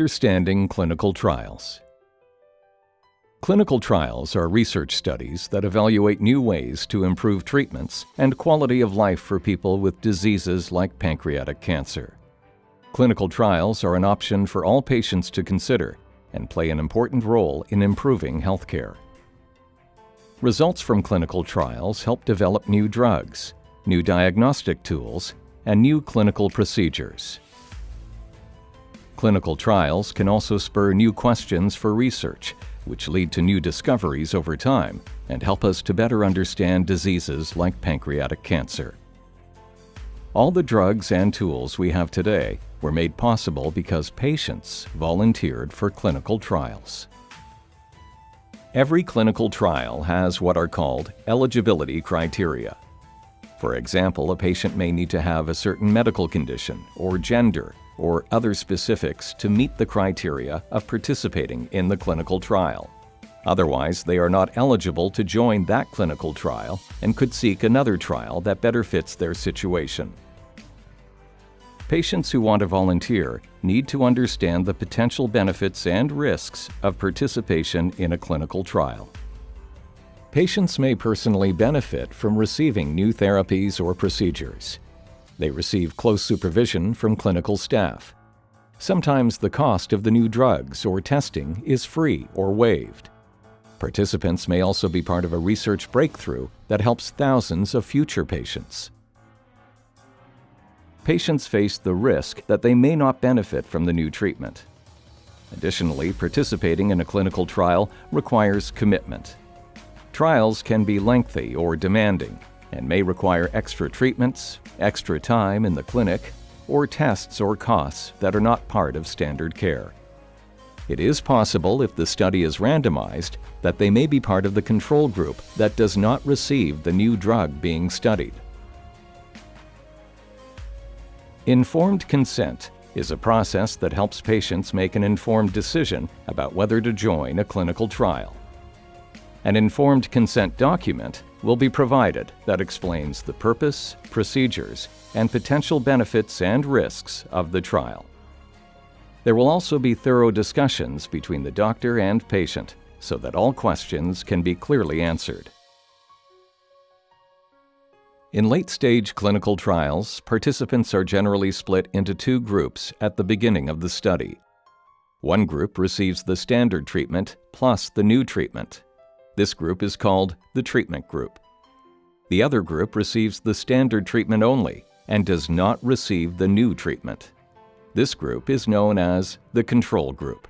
Understanding clinical trials. Clinical trials are research studies that evaluate new ways to improve treatments and quality of life for people with diseases like pancreatic cancer. Clinical trials are an option for all patients to consider and play an important role in improving healthcare. Results from clinical trials help develop new drugs, new diagnostic tools, and new clinical procedures. Clinical trials can also spur new questions for research, which lead to new discoveries over time and help us to better understand diseases like pancreatic cancer. All the drugs and tools we have today were made possible because patients volunteered for clinical trials. Every clinical trial has what are called eligibility criteria. For example, a patient may need to have a certain medical condition or gender or other specifics to meet the criteria of participating in the clinical trial. Otherwise, they are not eligible to join that clinical trial and could seek another trial that better fits their situation. Patients who want to volunteer need to understand the potential benefits and risks of participation in a clinical trial. Patients may personally benefit from receiving new therapies or procedures. They receive close supervision from clinical staff. Sometimes the cost of the new drugs or testing is free or waived. Participants may also be part of a research breakthrough that helps thousands of future patients. Patients face the risk that they may not benefit from the new treatment. Additionally, participating in a clinical trial requires commitment. Trials can be lengthy or demanding and may require extra treatments, extra time in the clinic, or tests or costs that are not part of standard care. It is possible, if the study is randomized, that they may be part of the control group that does not receive the new drug being studied. Informed consent is a process that helps patients make an informed decision about whether to join a clinical trial. An informed consent document will be provided that explains the purpose, procedures, and potential benefits and risks of the trial. There will also be thorough discussions between the doctor and patient so that all questions can be clearly answered. In late-stage clinical trials, participants are generally split into two groups at the beginning of the study. One group receives the standard treatment plus the new treatment. This group is called the treatment group. The other group receives the standard treatment only and does not receive the new treatment. This group is known as the control group.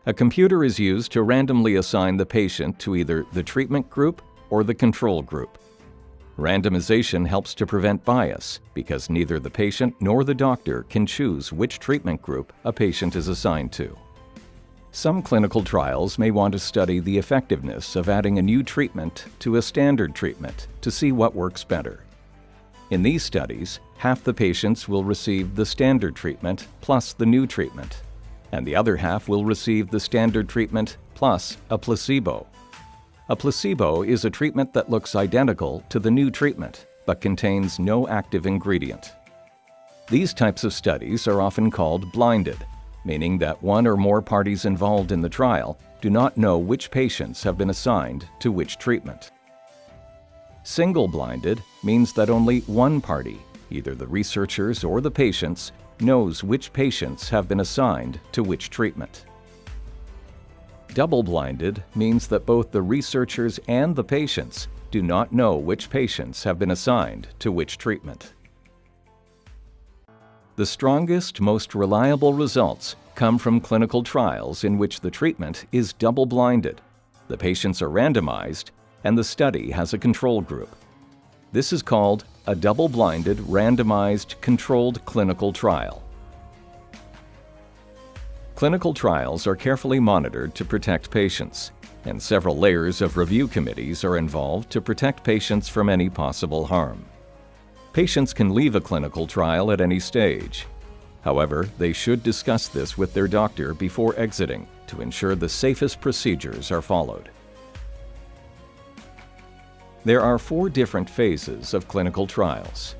A computer is used to randomly assign the patient to either the treatment group or the control group. Randomization helps to prevent bias because neither the patient nor the doctor can choose which treatment group a patient is assigned to. Some clinical trials may want to study the effectiveness of adding a new treatment to a standard treatment to see what works better. In these studies, half the patients will receive the standard treatment plus the new treatment, and the other half will receive the standard treatment plus a placebo. A placebo is a treatment that looks identical to the new treatment but contains no active ingredient. These types of studies are often called blinded, meaning that one or more parties involved in the trial do not know which patients have been assigned to which treatment. Single-blinded means that only one party, either the researchers or the patients, knows which patients have been assigned to which treatment. Double-blinded means that both the researchers and the patients do not know which patients have been assigned to which treatment. The strongest, most reliable results come from clinical trials in which the treatment is double-blinded, the patients are randomized, and the study has a control group. This is called a double-blinded, randomized, controlled clinical trial. Clinical trials are carefully monitored to protect patients, and several layers of review committees are involved to protect patients from any possible harm. Patients can leave a clinical trial at any stage. However, they should discuss this with their doctor before exiting to ensure the safest procedures are followed. There are 4 different phases of clinical trials.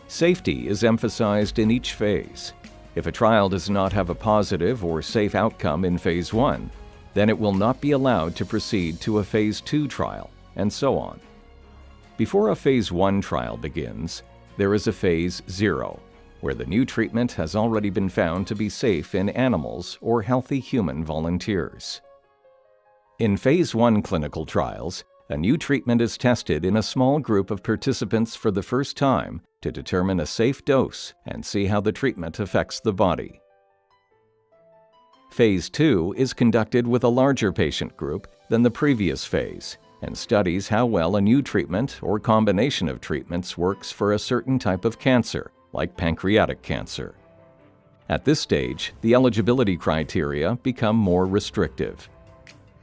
Safety is emphasized in each phase. If a trial does not have a positive or safe outcome in Phase 1, then it will not be allowed to proceed to a Phase 2 trial, and so on. Before a Phase 1 trial begins, there is a Phase 0, where the new treatment has already been found to be safe in animals or healthy human volunteers. In Phase 1 clinical trials, a new treatment is tested in a small group of participants for the first time to determine a safe dose and see how the treatment affects the body. Phase 2 is conducted with a larger patient group than the previous phase and studies how well a new treatment or combination of treatments works for a certain type of cancer, like pancreatic cancer. At this stage, the eligibility criteria become more restrictive.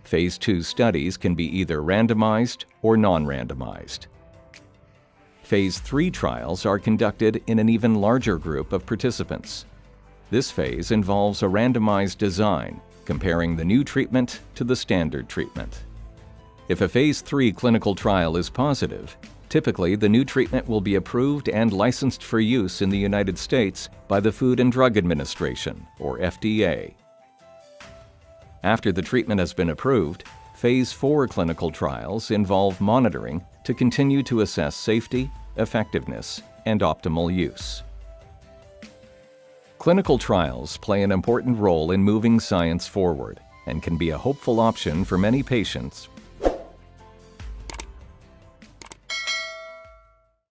Phase 2 studies can be either randomized or non-randomized. Phase 3 trials are conducted in an even larger group of participants. This phase involves a randomized design, comparing the new treatment to the standard treatment. If a Phase 3 clinical trial is positive, typically the new treatment will be approved and licensed for use in the United States by the Food and Drug Administration, or FDA. After the treatment has been approved, Phase 4 clinical trials involve monitoring to continue to assess safety, effectiveness, and optimal use. Clinical trials play an important role in moving science forward and can be a hopeful option for many patients